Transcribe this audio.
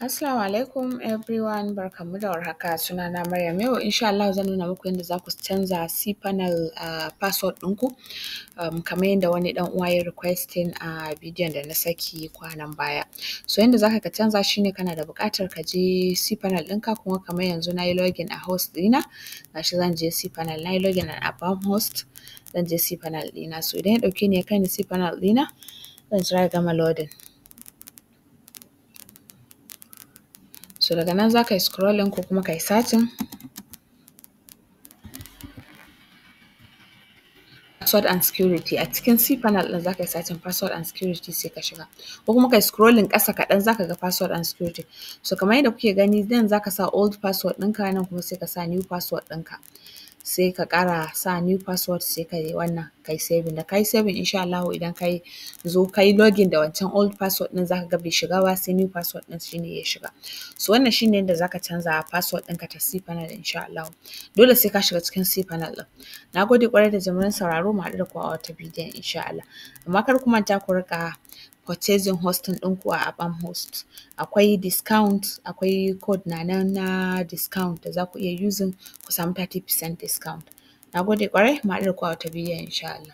Assalamu alaikum everyone, barkanmu da warhaka, sunana Maryam. Yau insha Allah zan nuna muku yadda za ku canza cPanel password ɗinku kamar yadda wani ɗan uwa ya requesting a bidiyon da na saki kwanan baya. So yadda za ka canza shi ne kana da buƙatar ka je cPanel ɗinka, kuma kamar yanzu na yi login a host ɗina, gashi zan je cPanel, na yi login a Abam host, zan je cPanel ɗina. So idan ya ɗauke ni ya kai ni cPanel ɗina, zan jira ya gama loading. So daga nan za ka yi scrolling ko kuma ka yi searching password and security. A cikin cPanel ɗin za ka yi searching password and security sai ka shiga, ko kuma ka yi scrolling ƙasa kaɗan za ka ga password and security. So kamar yadda kuke gani nan za ka sa old password ɗinka, nan kuma sai ka sa new password ɗinka. Sai ka ƙara sa new password sai ka yi wannan ka yi saving. Da ka yi saving insha Allahu idan ka yi zo ka yi login da wancan old password ɗin za ka ga bai shiga ba, sai new password ɗin shi ne ya shiga. So wannan shi ne yadda za ka canza password ɗinka ta cPanel insha Allahu. Dole sai ka shiga cikin cPanel ɗin. Na gode ƙwarai da jimirin sauraro, mu haɗu da ku a wata bidiyon insha Allah. Amma kar ku manta ku riƙa purchasing hosting ɗinku a Abam host. Akwai discount, akwai code na nan na discount da za ku iya using ku samu 30% discount. Na gode ƙwarai, mu haɗu da ku a wata bidiyon insha Allah.